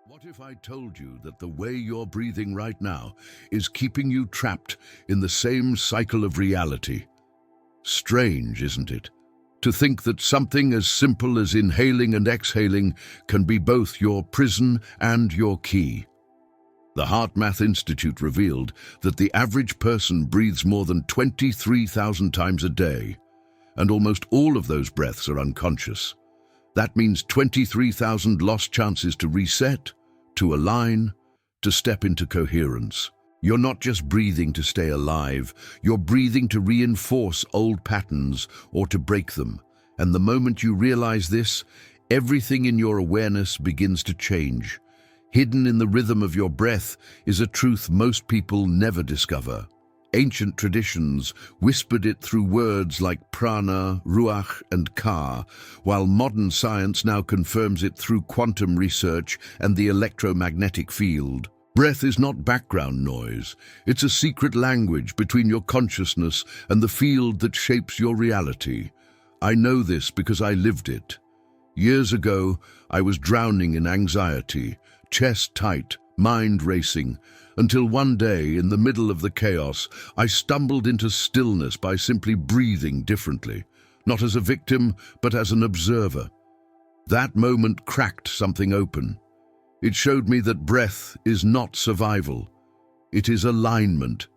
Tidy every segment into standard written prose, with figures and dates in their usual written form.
What if I told you that the way you're breathing right now is keeping you trapped in the same cycle of reality? Strange, isn't it? To think that something as simple as inhaling and exhaling can be both your prison and your key. The HeartMath Institute revealed that the average person breathes more than 23,000 times a day, and almost all of those breaths are unconscious. That means 23,000 lost chances to reset, to align, to step into coherence. You're not just breathing to stay alive, you're breathing to reinforce old patterns or to break them. And the moment you realize this, everything in your awareness begins to change. Hidden in the rhythm of your breath is a truth most people never discover. Ancient traditions whispered it through words like Prana, Ruach, and Ka, while modern science now confirms it through quantum research and the electromagnetic field. Breath is not background noise. It's a secret language between your consciousness and the field that shapes your reality. I know this because I lived it. Years ago, I was drowning in anxiety, chest tight, mind racing, until one day, in the middle of the chaos, I stumbled into stillness by simply breathing differently, not as a victim, but as an observer. That moment cracked something open. It showed me that breath is not survival. It is alignment.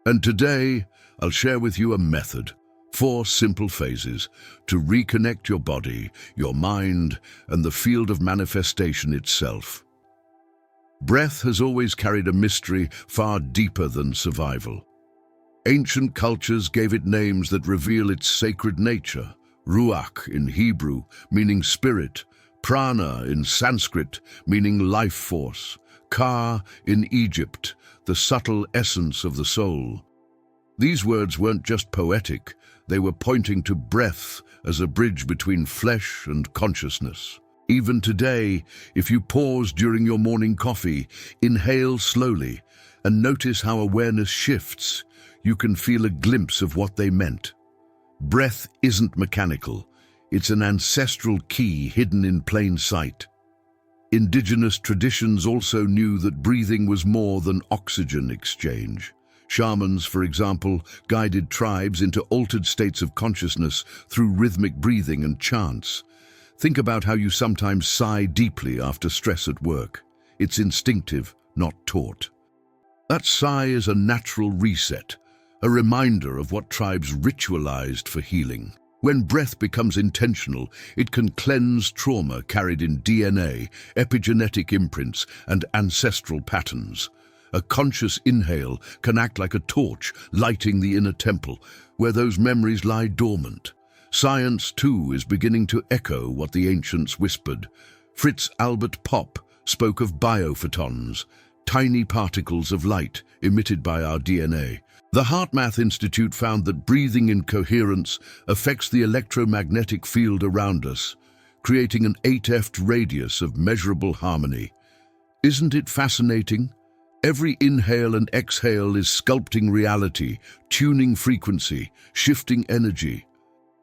And today, I'll share with you a method, 4 simple phases, to reconnect your body, your mind, and the field of manifestation itself. Breath has always carried a mystery far deeper than survival. Ancient cultures gave it names that reveal its sacred nature. Ruach in Hebrew, meaning spirit; Prana in Sanskrit, meaning life force; Ka in Egypt, the subtle essence of the soul. These words weren't just poetic, they were pointing to breath as a bridge between flesh and consciousness. Even today, if you pause during your morning coffee, inhale slowly, and notice how awareness shifts, you can feel a glimpse of what they meant. Breath isn't mechanical. It's an ancestral key hidden in plain sight. Indigenous traditions also knew that breathing was more than oxygen exchange. Shamans, for example, guided tribes into altered states of consciousness through rhythmic breathing and chants. Think about how you sometimes sigh deeply after stress at work. It's instinctive, not taught. That sigh is a natural reset, a reminder of what tribes ritualized for healing. When breath becomes intentional, it can cleanse trauma carried in DNA, epigenetic imprints, and ancestral patterns. A conscious inhale can act like a torch, lighting the inner temple, where those memories lie dormant. Science, too, is beginning to echo what the ancients whispered. Fritz-Albert Popp spoke of biophotons, tiny particles of light emitted by our DNA. The HeartMath Institute found that breathing in coherence affects the electromagnetic field around us, creating an 8F radius of measurable harmony. Isn't it fascinating? Every inhale and exhale is sculpting reality, tuning frequency, shifting energy.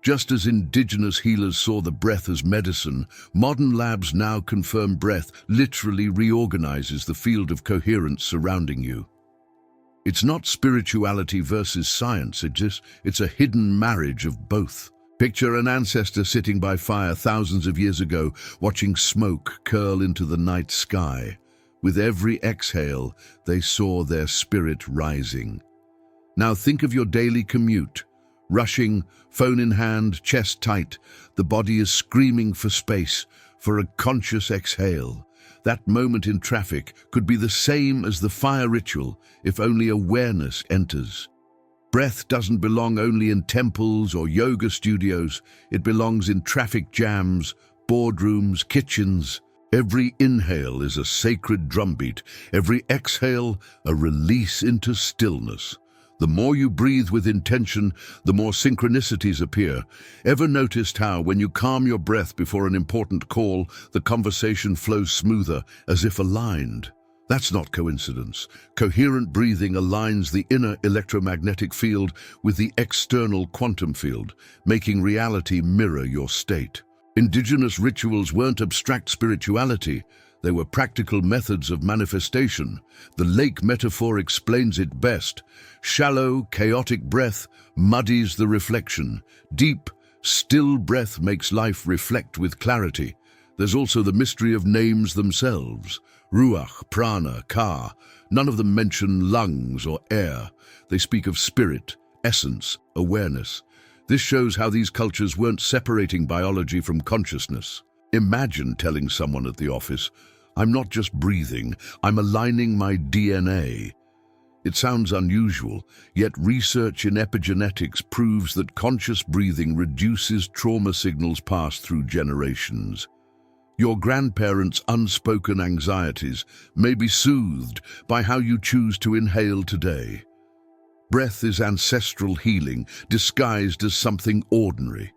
Just as indigenous healers saw the breath as medicine, modern labs now confirm breath literally reorganizes the field of coherence surrounding you. It's not spirituality versus science, it's a hidden marriage of both. Picture an ancestor sitting by fire thousands of years ago, watching smoke curl into the night sky. With every exhale, they saw their spirit rising. Now think of your daily commute. Rushing, phone in hand, chest tight, the body is screaming for space, for a conscious exhale. That moment in traffic could be the same as the fire ritual if only awareness enters. Breath doesn't belong only in temples or yoga studios, it belongs in traffic jams, boardrooms, kitchens. Every inhale is a sacred drumbeat, every exhale a release into stillness. The more you breathe with intention, the more synchronicities appear. Ever noticed how, when you calm your breath before an important call, the conversation flows smoother, as if aligned? That's not coincidence. Coherent breathing aligns the inner electromagnetic field with the external quantum field, making reality mirror your state. Indigenous rituals weren't abstract spirituality. They were practical methods of manifestation. The lake metaphor explains it best. Shallow, chaotic breath muddies the reflection. Deep, still breath makes life reflect with clarity. There's also the mystery of names themselves. Ruach, Prana, Ka. None of them mention lungs or air. They speak of spirit, essence, awareness. This shows how these cultures weren't separating biology from consciousness. Imagine telling someone at the office, "I'm not just breathing, I'm aligning my DNA." It sounds unusual, yet research in epigenetics proves that conscious breathing reduces trauma signals passed through generations. Your grandparents' unspoken anxieties may be soothed by how you choose to inhale today. Breath is ancestral healing, disguised as something ordinary.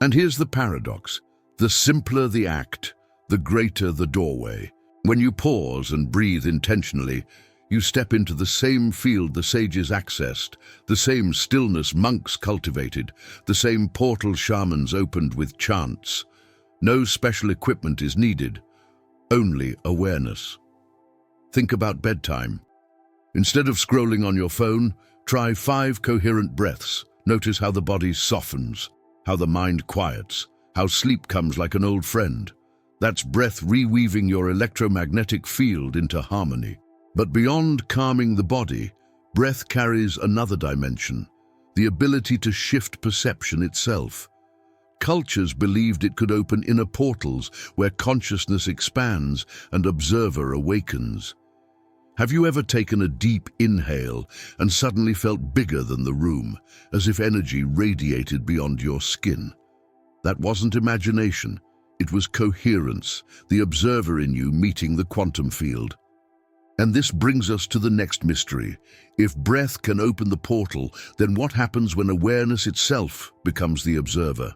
And here's the paradox. The simpler the act, the greater the doorway. When you pause and breathe intentionally, you step into the same field the sages accessed, the same stillness monks cultivated, the same portal shamans opened with chants. No special equipment is needed, only awareness. Think about bedtime. Instead of scrolling on your phone, try 5 coherent breaths. Notice how the body softens, how the mind quiets, how sleep comes like an old friend. That's breath reweaving your electromagnetic field into harmony. But beyond calming the body, breath carries another dimension, the ability to shift perception itself. Cultures believed it could open inner portals where consciousness expands and observer awakens. Have you ever taken a deep inhale and suddenly felt bigger than the room, as if energy radiated beyond your skin? That wasn't imagination, it was coherence, the observer in you meeting the quantum field. And this brings us to the next mystery. If breath can open the portal, then what happens when awareness itself becomes the observer?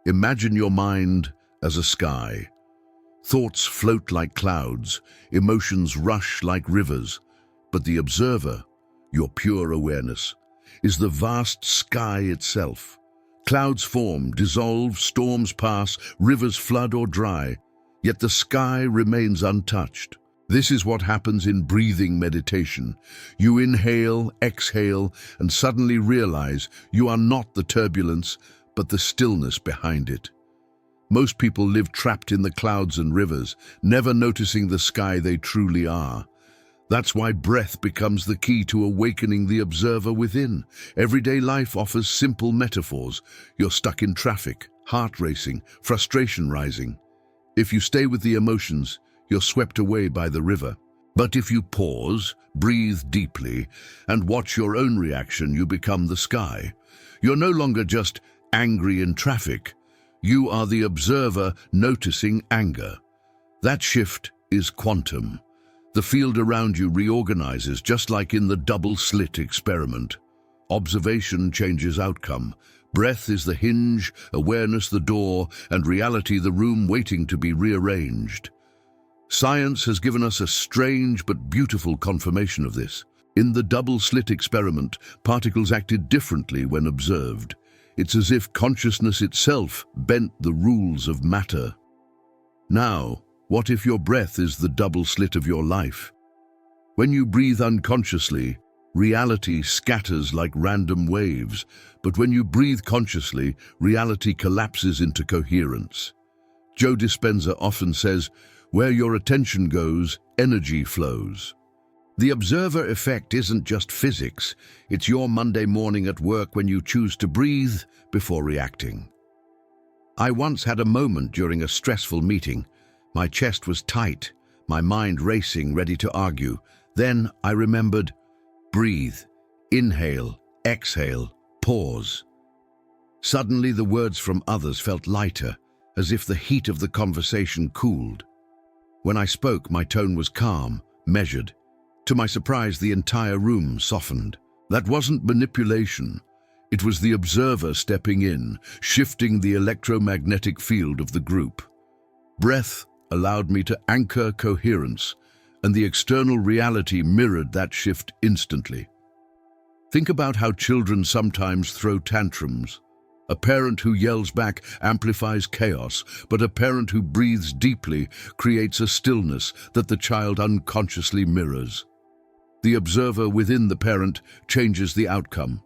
Imagine your mind as a sky. Thoughts float like clouds, emotions rush like rivers, but the observer, your pure awareness, is the vast sky itself. Clouds form, dissolve, storms pass, rivers flood or dry, yet the sky remains untouched. This is what happens in breathing meditation. You inhale, exhale, and suddenly realize you are not the turbulence, but the stillness behind it. Most people live trapped in the clouds and rivers, never noticing the sky they truly are. That's why breath becomes the key to awakening the observer within. Everyday life offers simple metaphors. You're stuck in traffic, heart racing, frustration rising. If you stay with the emotions, you're swept away by the river. But if you pause, breathe deeply, and watch your own reaction, you become the sky. You're no longer just angry in traffic. You are the observer noticing anger. That shift is quantum. The field around you reorganizes, just like in the double-slit experiment. Observation changes outcome. Breath is the hinge, awareness the door, and reality the room waiting to be rearranged. Science has given us a strange but beautiful confirmation of this. In the double-slit experiment, particles acted differently when observed. It's as if consciousness itself bent the rules of matter. Now, what if your breath is the double slit of your life? When you breathe unconsciously, reality scatters like random waves, but when you breathe consciously, reality collapses into coherence. Joe Dispenza often says, "Where your attention goes, energy flows." The observer effect isn't just physics, it's your Monday morning at work when you choose to breathe before reacting. I once had a moment during a stressful meeting. My chest was tight, my mind racing, ready to argue. Then I remembered, breathe, inhale, exhale, pause. Suddenly the words from others felt lighter, as if the heat of the conversation cooled. When I spoke, my tone was calm, measured. To my surprise, the entire room softened. That wasn't manipulation. It was the observer stepping in, shifting the electromagnetic field of the group. Breath allowed me to anchor coherence, and the external reality mirrored that shift instantly. Think about how children sometimes throw tantrums. A parent who yells back amplifies chaos, but a parent who breathes deeply creates a stillness that the child unconsciously mirrors. The observer within the parent changes the outcome.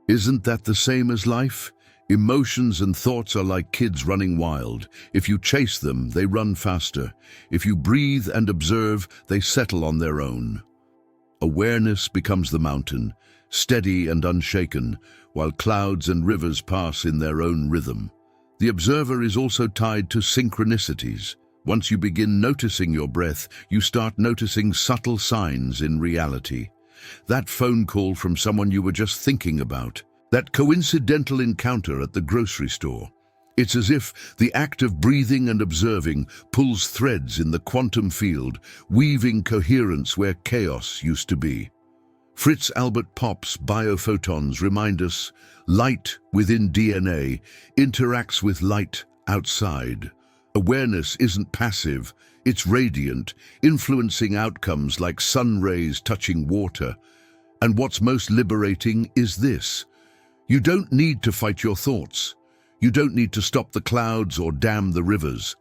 Isn't that the same as life? Emotions and thoughts are like kids running wild. If you chase them, they run faster. If you breathe and observe, they settle on their own. Awareness becomes the mountain, steady and unshaken, while clouds and rivers pass in their own rhythm. The observer is also tied to synchronicities. Once you begin noticing your breath, you start noticing subtle signs in reality. That phone call from someone you were just thinking about, that coincidental encounter at the grocery store. It's as if the act of breathing and observing pulls threads in the quantum field, weaving coherence where chaos used to be. Fritz-Albert Popp's biophotons remind us light within DNA interacts with light outside. Awareness isn't passive, it's radiant, influencing outcomes like sun rays touching water. And what's most liberating is this: you don't need to fight your thoughts. You don't need to stop the clouds or dam the rivers.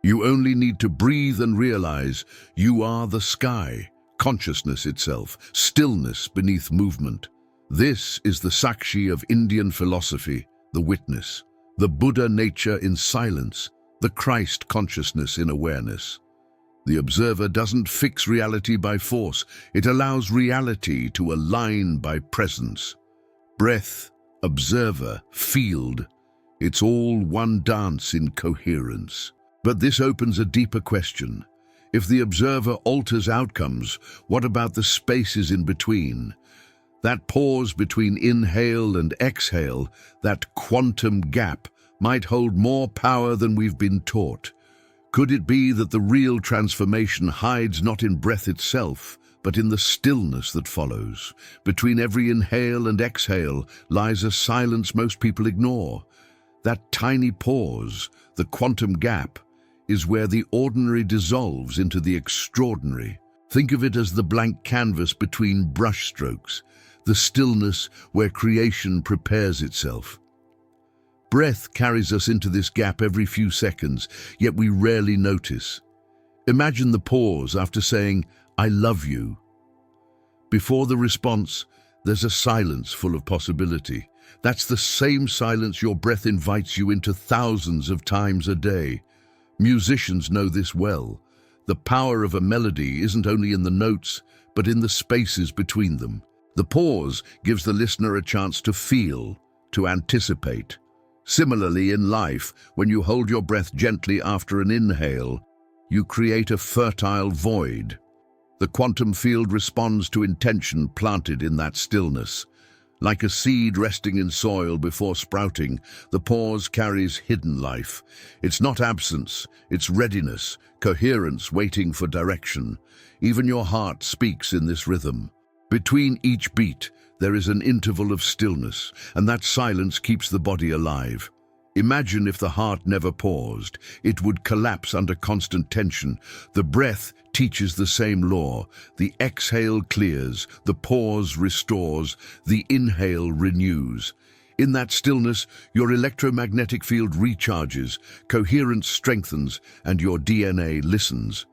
You only need to breathe and realize you are the sky, consciousness itself, stillness beneath movement. This is the Sakshi of Indian philosophy, the witness, the Buddha nature in silence, the Christ consciousness in awareness. The observer doesn't fix reality by force, it allows reality to align by presence. Breath, observer, field, it's all one dance in coherence. But this opens a deeper question. If the observer alters outcomes, what about the spaces in between? That pause between inhale and exhale, that quantum gap, might hold more power than we've been taught. Could it be that the real transformation hides not in breath itself, but in the stillness that follows? Between every inhale and exhale lies a silence most people ignore. That tiny pause, the quantum gap, is where the ordinary dissolves into the extraordinary. Think of it as the blank canvas between brushstrokes, the stillness where creation prepares itself. Breath carries us into this gap every few seconds, yet we rarely notice. Imagine the pause after saying, "I love you." Before the response, there's a silence full of possibility. That's the same silence your breath invites you into thousands of times a day. Musicians know this well. The power of a melody isn't only in the notes, but in the spaces between them. The pause gives the listener a chance to feel, to anticipate. Similarly, in life, when you hold your breath gently after an inhale, you create a fertile void. The quantum field responds to intention planted in that stillness. Like a seed resting in soil before sprouting, the pause carries hidden life. It's not absence, it's readiness, coherence waiting for direction. Even your heart speaks in this rhythm. Between each beat, there is an interval of stillness, and that silence keeps the body alive. Imagine if the heart never paused. It would collapse under constant tension. The breath teaches the same law. The exhale clears, the pause restores, the inhale renews. In that stillness, your electromagnetic field recharges, coherence strengthens, and your DNA listens.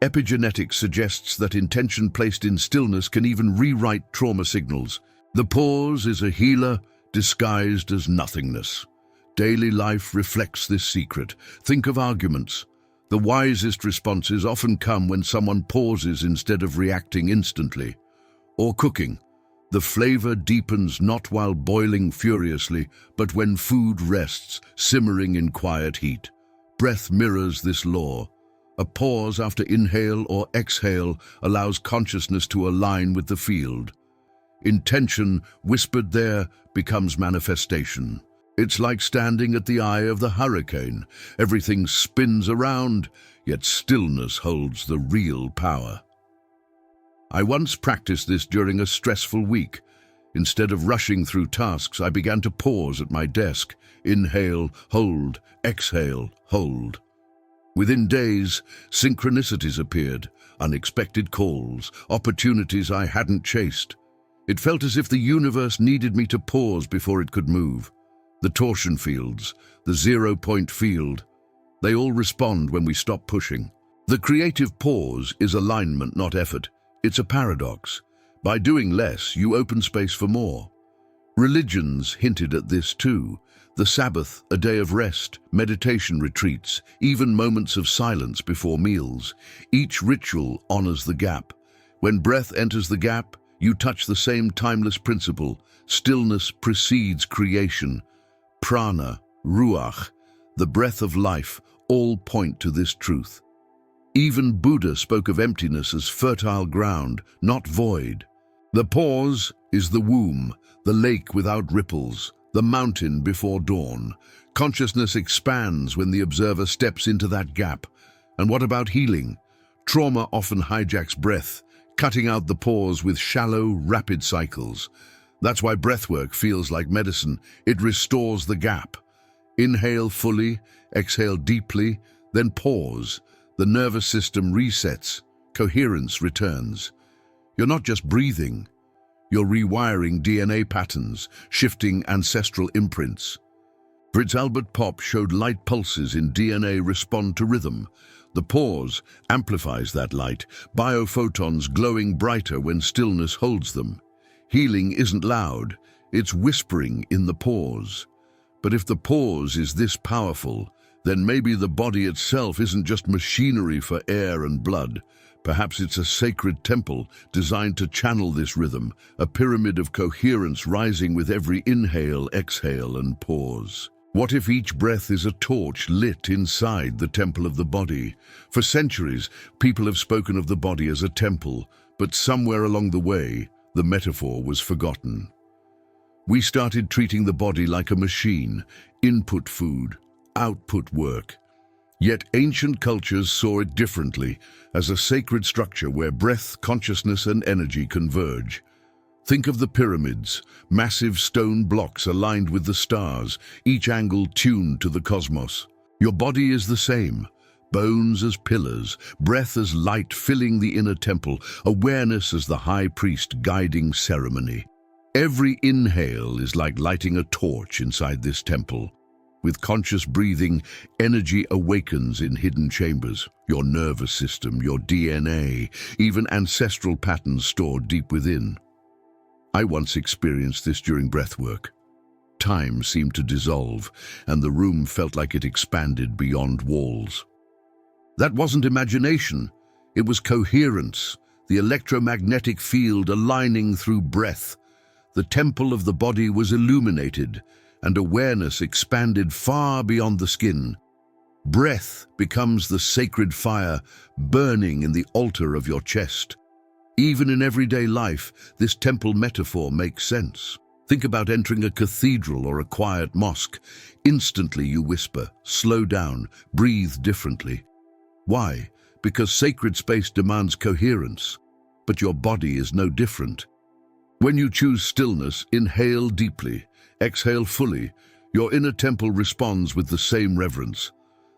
Epigenetics suggests that intention placed in stillness can even rewrite trauma signals. The pause is a healer disguised as nothingness. Daily life reflects this secret. Think of arguments. The wisest responses often come when someone pauses instead of reacting instantly. Or cooking. The flavor deepens not while boiling furiously, but when food rests, simmering in quiet heat. Breath mirrors this law. A pause after inhale or exhale allows consciousness to align with the field. Intention, whispered there, becomes manifestation. It's like standing at the eye of the hurricane. Everything spins around, yet stillness holds the real power. I once practiced this during a stressful week. Instead of rushing through tasks, I began to pause at my desk. Inhale, hold, exhale, hold. Within days, synchronicities appeared, unexpected calls, opportunities I hadn't chased. It felt as if the universe needed me to pause before it could move. The torsion fields, the zero-point field, they all respond when we stop pushing. The creative pause is alignment, not effort. It's a paradox. By doing less, you open space for more. Religions hinted at this too. The Sabbath, a day of rest, meditation retreats, even moments of silence before meals. Each ritual honors the gap. When breath enters the gap, you touch the same timeless principle. Stillness precedes creation. Prana, Ruach, the breath of life, all point to this truth. Even Buddha spoke of emptiness as fertile ground, not void. The pause is the womb, the lake without ripples, the mountain before dawn. Consciousness expands when the observer steps into that gap. And what about healing? Trauma often hijacks breath, cutting out the pause with shallow, rapid cycles. That's why breathwork feels like medicine. It restores the gap. Inhale fully, exhale deeply, then pause. The nervous system resets, coherence returns. You're not just breathing, you're rewiring DNA patterns, shifting ancestral imprints. Fritz-Albert Popp showed light pulses in DNA respond to rhythm. The pause amplifies that light, biophotons glowing brighter when stillness holds them. Healing isn't loud, it's whispering in the pause. But if the pause is this powerful, then maybe the body itself isn't just machinery for air and blood. Perhaps it's a sacred temple designed to channel this rhythm, a pyramid of coherence rising with every inhale, exhale, and pause. What if each breath is a torch lit inside the temple of the body? For centuries, people have spoken of the body as a temple, but somewhere along the way, the metaphor was forgotten. We started treating the body like a machine, input food, output work. Yet ancient cultures saw it differently, as a sacred structure where breath, consciousness, and energy converge. Think of the pyramids, massive stone blocks aligned with the stars, each angle tuned to the cosmos. Your body is the same, bones as pillars, breath as light filling the inner temple, awareness as the high priest guiding ceremony. Every inhale is like lighting a torch inside this temple. With conscious breathing, energy awakens in hidden chambers. Your nervous system, your DNA, even ancestral patterns stored deep within. I once experienced this during breathwork. Time seemed to dissolve, and the room felt like it expanded beyond walls. That wasn't imagination, it was coherence, the electromagnetic field aligning through breath. The temple of the body was illuminated, and awareness expanded far beyond the skin. Breath becomes the sacred fire burning in the altar of your chest. Even in everyday life, this temple metaphor makes sense. Think about entering a cathedral or a quiet mosque. Instantly you whisper, slow down, breathe differently. Why? Because sacred space demands coherence, but your body is no different. When you choose stillness, inhale deeply, exhale fully. Your inner temple responds with the same reverence.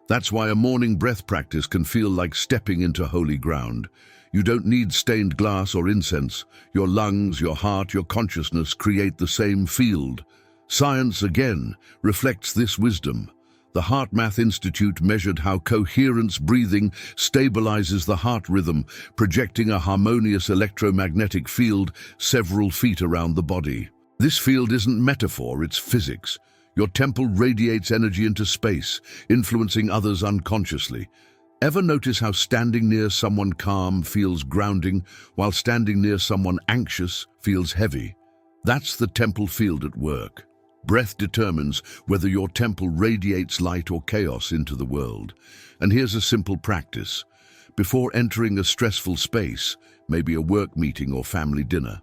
That's why a morning breath practice can feel like stepping into holy ground. You don't need stained glass or incense. Your lungs, your heart, your consciousness create the same field. Science, again, reflects this wisdom. The HeartMath Institute measured how coherence breathing stabilizes the heart rhythm, projecting a harmonious electromagnetic field several feet around the body. This field isn't metaphor, it's physics. Your temple radiates energy into space, influencing others unconsciously. Ever notice how standing near someone calm feels grounding, while standing near someone anxious feels heavy? That's the temple field at work. Breath determines whether your temple radiates light or chaos into the world. And here's a simple practice. Before entering a stressful space, maybe a work meeting or family dinner,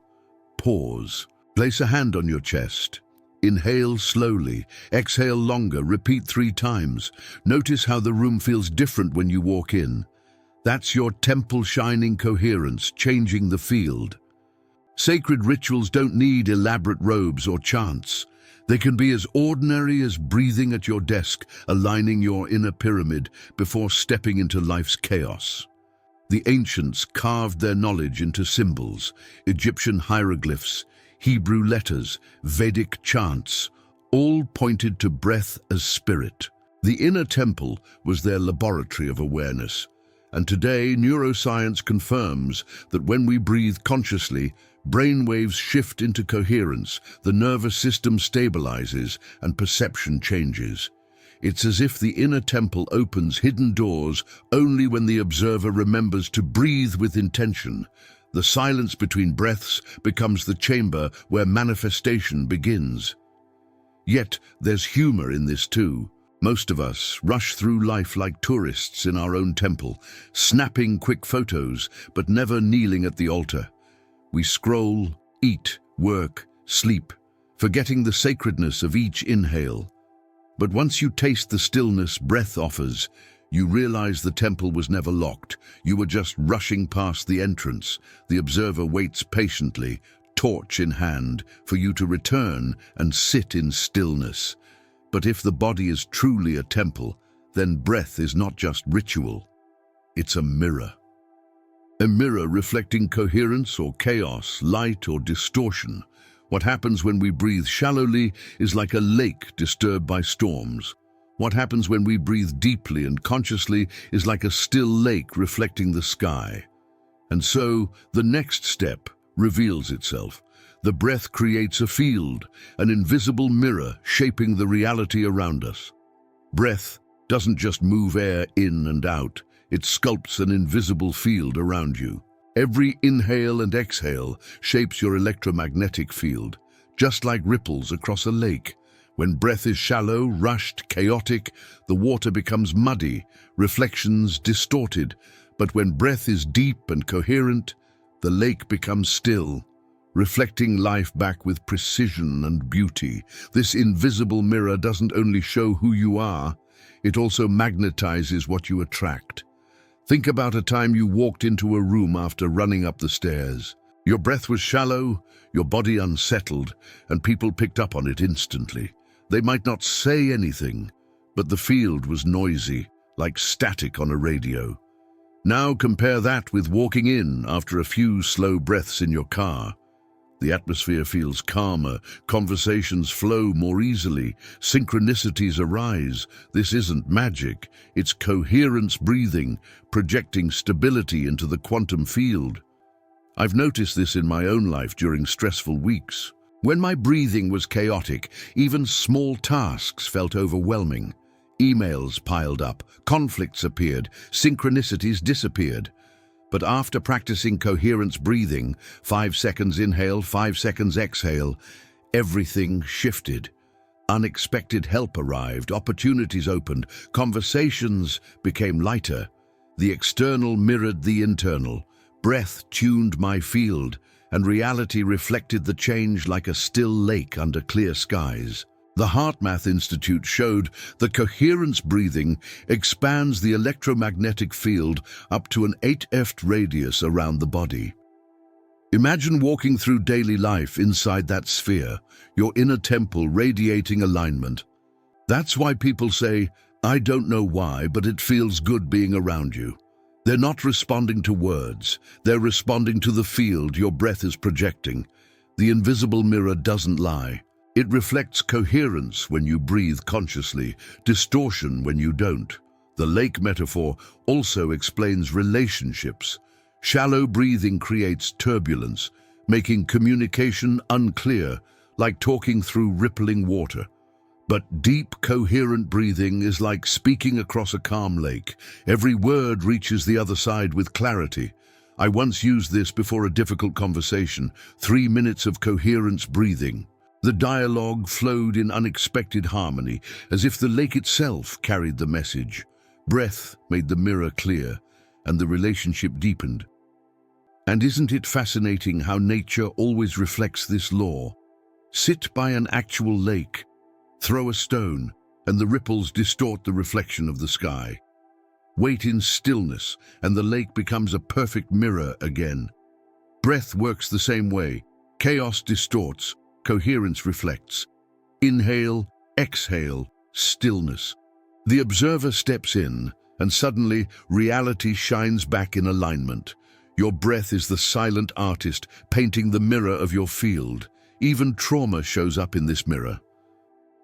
pause. Place a hand on your chest. Inhale slowly, exhale longer, repeat 3 times. Notice how the room feels different when you walk in. That's your temple shining coherence, changing the field. Sacred rituals don't need elaborate robes or chants. They can be as ordinary as breathing at your desk, aligning your inner pyramid before stepping into life's chaos. The ancients carved their knowledge into symbols, Egyptian hieroglyphs, Hebrew letters, Vedic chants, All pointed to breath as spirit. The inner temple was their laboratory of awareness. And today, neuroscience confirms that when we breathe consciously, brainwaves shift into coherence, the nervous system stabilizes, and perception changes. It's as if the inner temple opens hidden doors only when the observer remembers to breathe with intention. The silence between breaths becomes the chamber where manifestation begins. Yet, there's humor in this too. Most of us rush through life like tourists in our own temple, snapping quick photos, but never kneeling at the altar. We scroll, eat, work, sleep, forgetting the sacredness of each inhale. But once you taste the stillness breath offers, you realize the temple was never locked. You were just rushing past the entrance. The observer waits patiently, torch in hand, for you to return and sit in stillness. But if the body is truly a temple, then breath is not just ritual. It's a mirror. A mirror reflecting coherence or chaos, light or distortion. What happens when we breathe shallowly is like a lake disturbed by storms. What happens when we breathe deeply and consciously is like a still lake reflecting the sky. And so, the next step reveals itself. The breath creates a field, an invisible mirror shaping the reality around us. Breath doesn't just move air in and out, it sculpts an invisible field around you. Every inhale and exhale shapes your electromagnetic field, just like ripples across a lake. When breath is shallow, rushed, chaotic, the water becomes muddy, reflections distorted. But when breath is deep and coherent, the lake becomes still, reflecting life back with precision and beauty. This invisible mirror doesn't only show who you are, it also magnetizes what you attract. Think about a time you walked into a room after running up the stairs. Your breath was shallow, your body unsettled, and people picked up on it instantly. They might not say anything, but the field was noisy, like static on a radio. Now compare that with walking in after a few slow breaths in your car. The atmosphere feels calmer, conversations flow more easily, synchronicities arise. This isn't magic, it's coherence breathing, projecting stability into the quantum field. I've noticed this in my own life during stressful weeks. When my breathing was chaotic, even small tasks felt overwhelming. Emails piled up, conflicts appeared, synchronicities disappeared. But after practicing coherence breathing, 5 seconds inhale, 5 seconds exhale, everything shifted. Unexpected help arrived, opportunities opened, conversations became lighter. The external mirrored the internal. Breath tuned my field, and reality reflected the change like a still lake under clear skies. The HeartMath Institute showed that coherence breathing expands the electromagnetic field up to an 8F radius around the body. Imagine walking through daily life inside that sphere, your inner temple radiating alignment. That's why people say, "I don't know why, but it feels good being around you." They're not responding to words, they're responding to the field your breath is projecting. The invisible mirror doesn't lie. It reflects coherence when you breathe consciously, distortion when you don't. The lake metaphor also explains relationships. Shallow breathing creates turbulence, making communication unclear, like talking through rippling water. But deep, coherent breathing is like speaking across a calm lake. Every word reaches the other side with clarity. I once used this before a difficult conversation, 3 minutes of coherence breathing. The dialogue flowed in unexpected harmony, as if the lake itself carried the message. Breath made the mirror clear, and the relationship deepened. And isn't it fascinating how nature always reflects this law? Sit by an actual lake, throw a stone, and the ripples distort the reflection of the sky. Wait in stillness, and the lake becomes a perfect mirror again. Breath works the same way. Chaos distorts, coherence reflects. Inhale, exhale, stillness. The observer steps in, and suddenly reality shines back in alignment. Your breath is the silent artist painting the mirror of your field. Even trauma shows up in this mirror.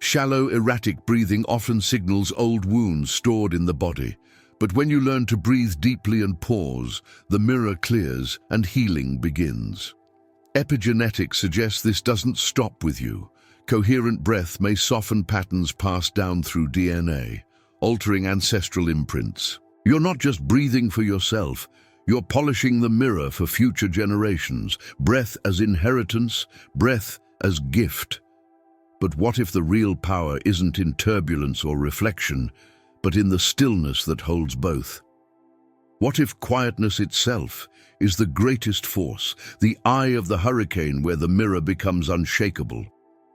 Shallow, erratic breathing often signals old wounds stored in the body. But when you learn to breathe deeply and pause, the mirror clears and healing begins. Epigenetics suggests this doesn't stop with you. Coherent breath may soften patterns passed down through DNA, altering ancestral imprints. You're not just breathing for yourself, you're polishing the mirror for future generations. Breath as inheritance, breath as gift. But what if the real power isn't in turbulence or reflection, but in the stillness that holds both? What if quietness itself is the greatest force, the eye of the hurricane where the mirror becomes unshakable?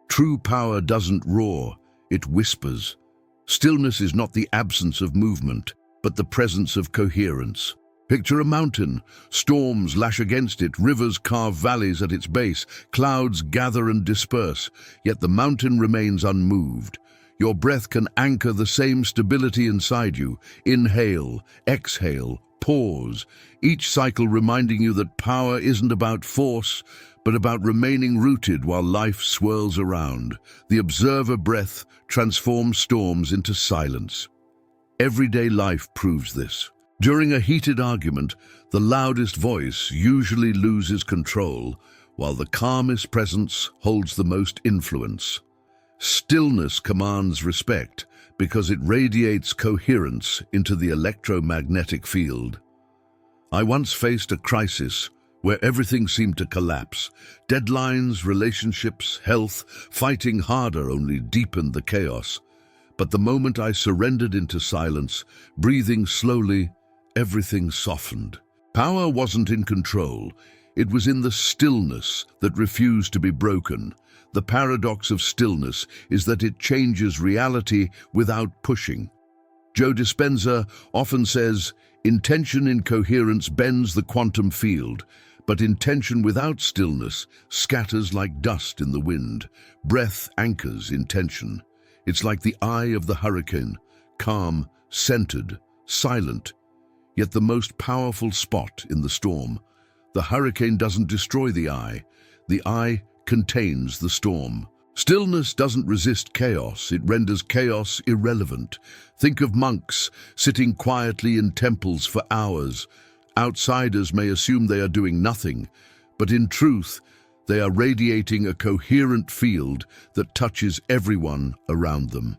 True power doesn't roar, it whispers. Stillness is not the absence of movement, but the presence of coherence. Picture a mountain. Storms lash against it, rivers carve valleys at its base, clouds gather and disperse, yet the mountain remains unmoved. Your breath can anchor the same stability inside you. Inhale, exhale, pause, each cycle reminding you that power isn't about force, but about remaining rooted while life swirls around. The observer breath transforms storms into silence. Everyday life proves this. During a heated argument, the loudest voice usually loses control, while the calmest presence holds the most influence. Stillness commands respect because it radiates coherence into the electromagnetic field. I once faced a crisis where everything seemed to collapse. Deadlines, relationships, health, fighting harder only deepened the chaos. But the moment I surrendered into silence, breathing slowly, everything softened. Power wasn't in control. It was in the stillness that refused to be broken. The paradox of stillness is that it changes reality without pushing. Joe Dispenza often says, "Intention in coherence bends the quantum field, but intention without stillness scatters like dust in the wind." Breath anchors intention. It's like the eye of the hurricane, calm, centered, silent, yet the most powerful spot in the storm. The hurricane doesn't destroy the eye contains the storm. Stillness doesn't resist chaos, it renders chaos irrelevant. Think of monks sitting quietly in temples for hours. Outsiders may assume they are doing nothing, but in truth, they are radiating a coherent field that touches everyone around them.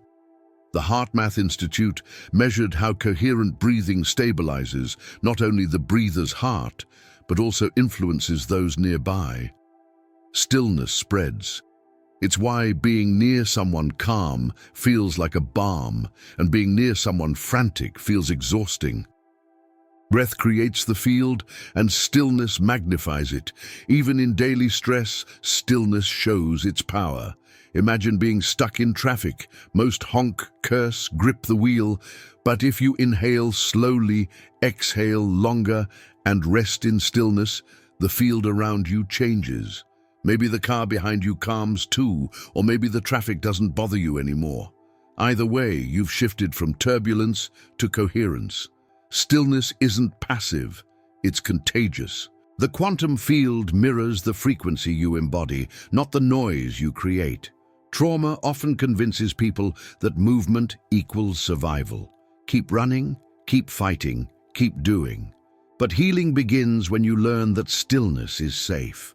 The HeartMath Institute measured how coherent breathing stabilizes not only the breather's heart, but also influences those nearby. Stillness spreads. It's why being near someone calm feels like a balm, and being near someone frantic feels exhausting. Breath creates the field, and stillness magnifies it. Even in daily stress, stillness shows its power. Imagine being stuck in traffic. Most honk, curse, grip the wheel. But if you inhale slowly, exhale longer, and rest in stillness, the field around you changes. Maybe the car behind you calms too, or maybe the traffic doesn't bother you anymore. Either way, you've shifted from turbulence to coherence. Stillness isn't passive, it's contagious. The quantum field mirrors the frequency you embody, not the noise you create. Trauma often convinces people that movement equals survival. Keep running, keep fighting, keep doing. But healing begins when you learn that stillness is safe.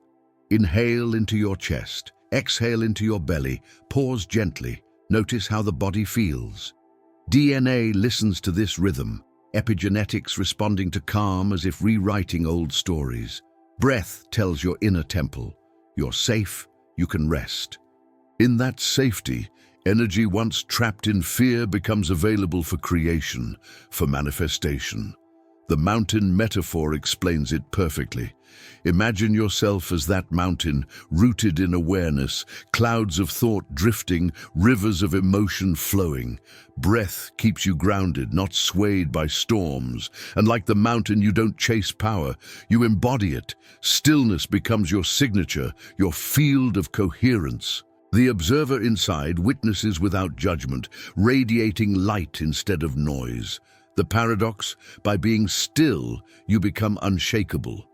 Inhale into your chest, exhale into your belly, pause gently, notice how the body feels. DNA listens to this rhythm, epigenetics responding to calm as if rewriting old stories. Breath tells your inner temple, you're safe, you can rest. In that safety, energy once trapped in fear becomes available for creation, for manifestation. The mountain metaphor explains it perfectly. Imagine yourself as that mountain, rooted in awareness, clouds of thought drifting, rivers of emotion flowing. Breath keeps you grounded, not swayed by storms. And like the mountain, you don't chase power, you embody it. Stillness becomes your signature, your field of coherence. The observer inside witnesses without judgment, radiating light instead of noise. The paradox, by being still, you become unshakable.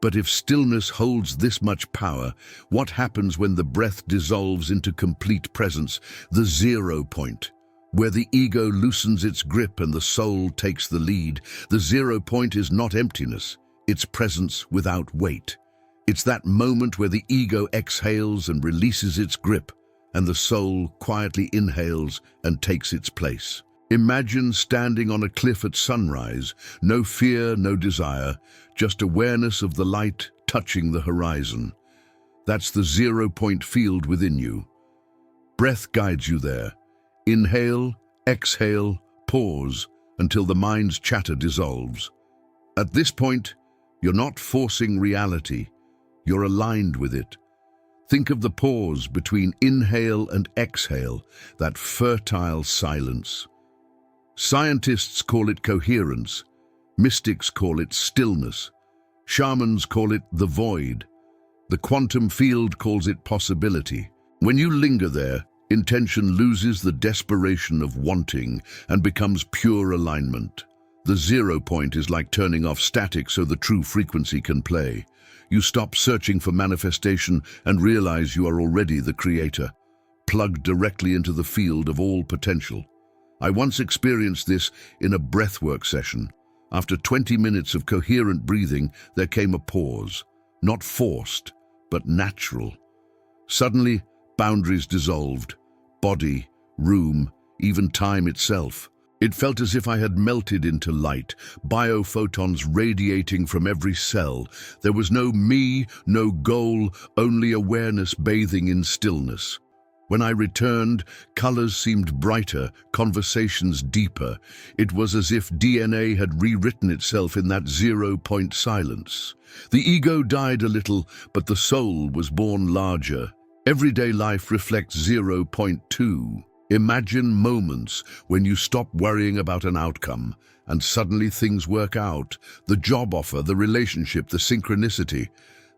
But if stillness holds this much power, what happens when the breath dissolves into complete presence, the 0 point? Where the ego loosens its grip and the soul takes the lead, the 0 point is not emptiness, it's presence without weight. It's that moment where the ego exhales and releases its grip, and the soul quietly inhales and takes its place. Imagine standing on a cliff at sunrise, no fear, no desire, just awareness of the light touching the horizon. That's the 0 point field within you. Breath guides you there. Inhale, exhale, pause until the mind's chatter dissolves. At this point, you're not forcing reality, you're aligned with it. Think of the pause between inhale and exhale, that fertile silence. Scientists call it coherence, mystics call it stillness, shamans call it the void, the quantum field calls it possibility. When you linger there, intention loses the desperation of wanting and becomes pure alignment. The 0 point is like turning off static so the true frequency can play. You stop searching for manifestation and realize you are already the creator, plugged directly into the field of all potential. I once experienced this in a breathwork session. After 20 minutes of coherent breathing, there came a pause, not forced, but natural. Suddenly, boundaries dissolved, body, room, even time itself. It felt as if I had melted into light, biophotons radiating from every cell. There was no me, no goal, only awareness bathing in stillness. When I returned, colors seemed brighter, conversations deeper. It was as if DNA had rewritten itself in that 0 point silence. The ego died a little, but the soul was born larger. Everyday life reflects 0 point too. Imagine moments when you stop worrying about an outcome and suddenly things work out. The job offer, the relationship, the synchronicity.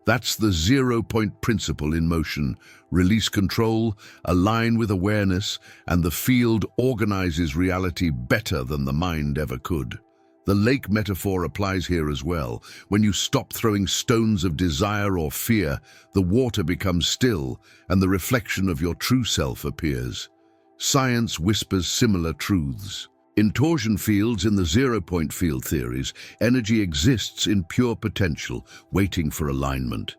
That's the 0 point principle in motion. Release control, align with awareness, and the field organizes reality better than the mind ever could. The lake metaphor applies here as well. When you stop throwing stones of desire or fear, the water becomes still and the reflection of your true self appears. Science whispers similar truths. In torsion fields, in the 0 point field theories, energy exists in pure potential, waiting for alignment.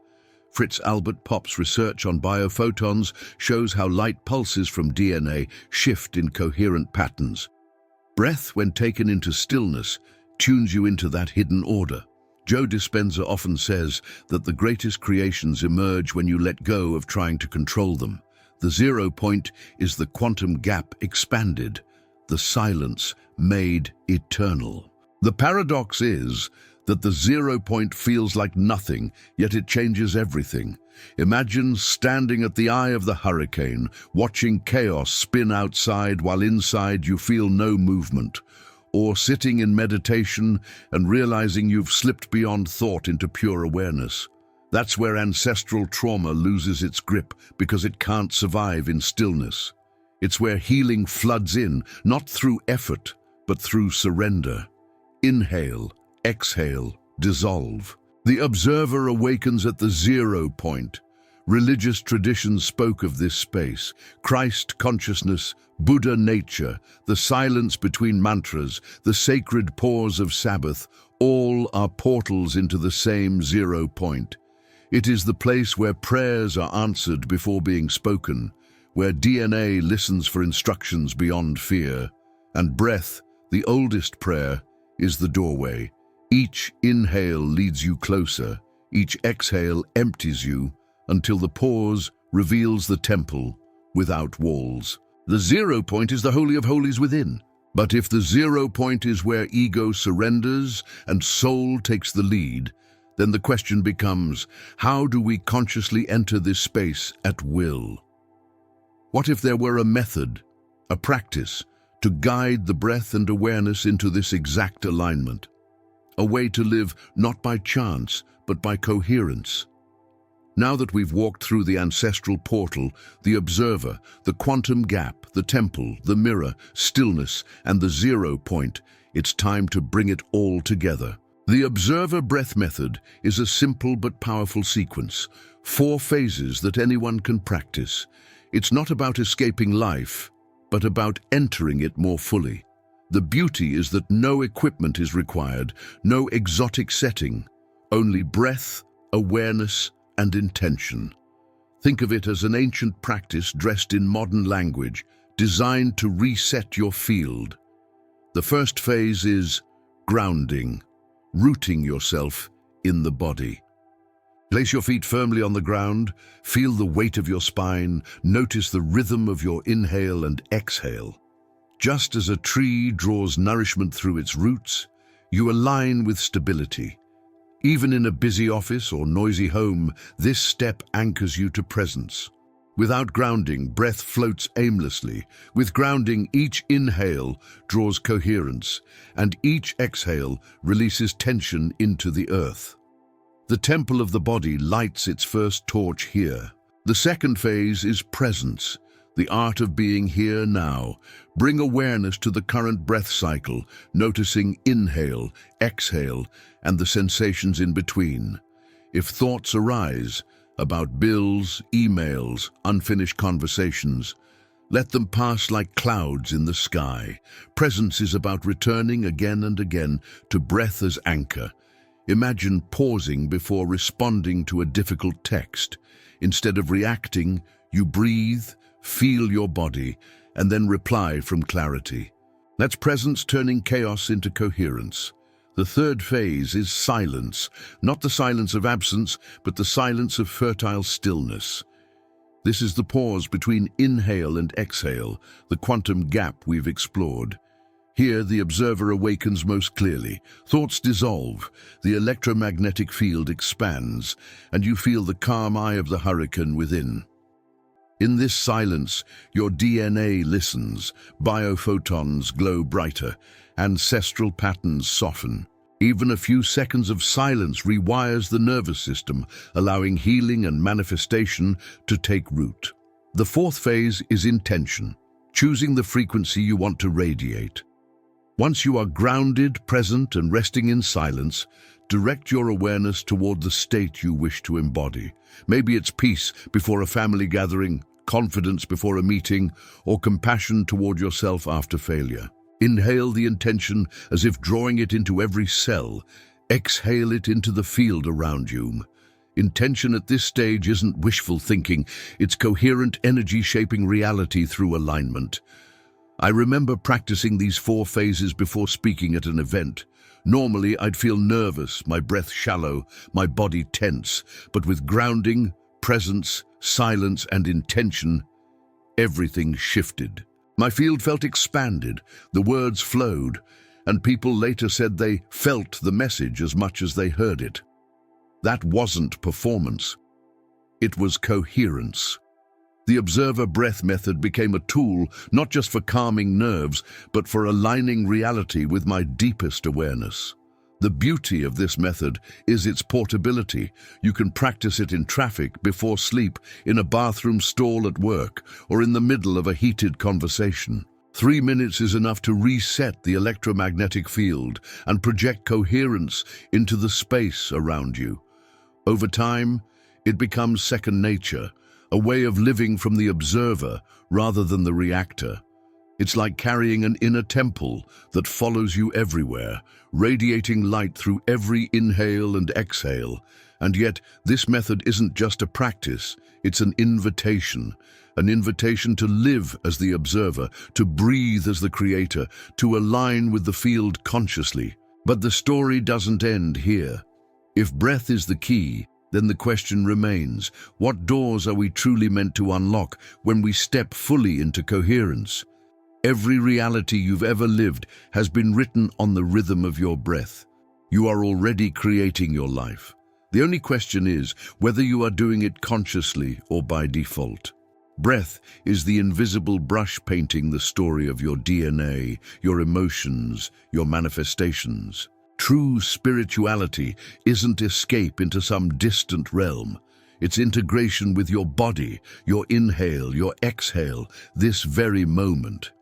Fritz-Albert Popp's research on biophotons shows how light pulses from DNA shift in coherent patterns. Breath, when taken into stillness, tunes you into that hidden order. Joe Dispenza often says that the greatest creations emerge when you let go of trying to control them. The 0 point is the quantum gap expanded, the silence made eternal. The paradox is that the 0 point feels like nothing, yet it changes everything. Imagine standing at the eye of the hurricane, watching chaos spin outside while inside you feel no movement, or sitting in meditation and realizing you've slipped beyond thought into pure awareness. That's where ancestral trauma loses its grip because it can't survive in stillness. It's where healing floods in, not through effort, but through surrender. Inhale, exhale, dissolve. The observer awakens at the 0 point. Religious traditions spoke of this space. Christ consciousness, Buddha nature, the silence between mantras, the sacred pause of Sabbath, all are portals into the same 0 point. It is the place where prayers are answered before being spoken, where DNA listens for instructions beyond fear, and breath, the oldest prayer, is the doorway. Each inhale leads you closer, each exhale empties you, until the pause reveals the temple without walls. The 0 point is the Holy of Holies within. But if the 0 point is where ego surrenders and soul takes the lead, then the question becomes, how do we consciously enter this space at will? What if there were a method, a practice, to guide the breath and awareness into this exact alignment? A way to live not by chance, but by coherence. Now that we've walked through the ancestral portal, the observer, the quantum gap, the temple, the mirror, stillness, and the 0 point, it's time to bring it all together. The observer breath method is a simple but powerful sequence, 4 phases that anyone can practice. It's not about escaping life, but about entering it more fully. The beauty is that no equipment is required, no exotic setting, only breath, awareness, and intention. Think of it as an ancient practice dressed in modern language, designed to reset your field. The first phase is grounding, rooting yourself in the body. Place your feet firmly on the ground, feel the weight of your spine, notice the rhythm of your inhale and exhale. Just as a tree draws nourishment through its roots, you align with stability. Even in a busy office or noisy home, this step anchors you to presence. Without grounding, breath floats aimlessly. With grounding, each inhale draws coherence, and each exhale releases tension into the earth. The temple of the body lights its first torch here. The second phase is presence, the art of being here now. Bring awareness to the current breath cycle, noticing inhale, exhale, and the sensations in between. If thoughts arise about bills, emails, unfinished conversations, let them pass like clouds in the sky. Presence is about returning again and again to breath as anchor. Imagine pausing before responding to a difficult text. Instead of reacting, you breathe, feel your body, and then reply from clarity. That's presence turning chaos into coherence. The third phase is silence, not the silence of absence, but the silence of fertile stillness. This is the pause between inhale and exhale, the quantum gap we've explored. Here, the observer awakens most clearly. Thoughts dissolve, the electromagnetic field expands, and you feel the calm eye of the hurricane within. In this silence, your DNA listens, biophotons glow brighter, ancestral patterns soften. Even a few seconds of silence rewires the nervous system, allowing healing and manifestation to take root. The fourth phase is intention, choosing the frequency you want to radiate. Once you are grounded, present, and resting in silence, direct your awareness toward the state you wish to embody. Maybe it's peace before a family gathering, confidence before a meeting, or compassion toward yourself after failure. Inhale the intention as if drawing it into every cell. Exhale it into the field around you. Intention at this stage isn't wishful thinking, it's coherent energy shaping reality through alignment. I remember practicing these 4 phases before speaking at an event. Normally, I'd feel nervous, my breath shallow, my body tense, but with grounding, presence, silence, and intention, everything shifted. My field felt expanded, the words flowed, and people later said they felt the message as much as they heard it. That wasn't performance. It was coherence. The observer breath method became a tool not just for calming nerves, but for aligning reality with my deepest awareness. The beauty of this method is its portability. You can practice it in traffic, before sleep, in a bathroom stall at work, or in the middle of a heated conversation. 3 minutes is enough to reset the electromagnetic field and project coherence into the space around you. Over time, it becomes second nature, a way of living from the observer rather than the reactor. It's like carrying an inner temple that follows you everywhere, radiating light through every inhale and exhale. And yet, this method isn't just a practice, it's an invitation to live as the observer, to breathe as the creator, to align with the field consciously. But the story doesn't end here. If breath is the key, then the question remains, what doors are we truly meant to unlock when we step fully into coherence? Every reality you've ever lived has been written on the rhythm of your breath. You are already creating your life. The only question is whether you are doing it consciously or by default. Breath is the invisible brush painting the story of your DNA, your emotions, your manifestations. True spirituality isn't escape into some distant realm. It's integration with your body, your inhale, your exhale, this very moment.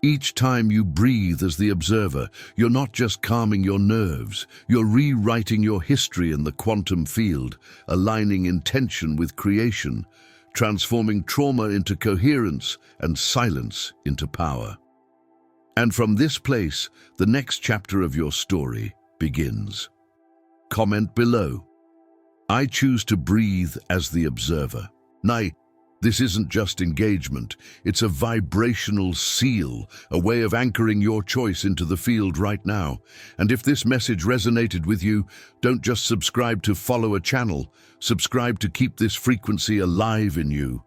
Each time you breathe as the observer, you're not just calming your nerves, you're rewriting your history in the quantum field, aligning intention with creation, transforming trauma into coherence and silence into power. And from this place, the next chapter of your story begins. Comment below. I choose to breathe as the observer. Nay, this isn't just engagement, it's a vibrational seal, a way of anchoring your choice into the field right now. And if this message resonated with you, don't just subscribe to follow a channel, subscribe to keep this frequency alive in you.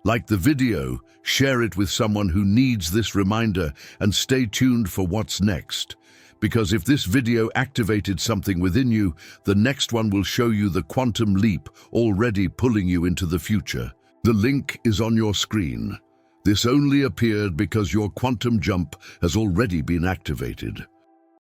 Like the video, share it with someone who needs this reminder, and stay tuned for what's next. Because if this video activated something within you, the next one will show you the quantum leap already pulling you into the future. The link is on your screen. This only appeared because your quantum jump has already been activated.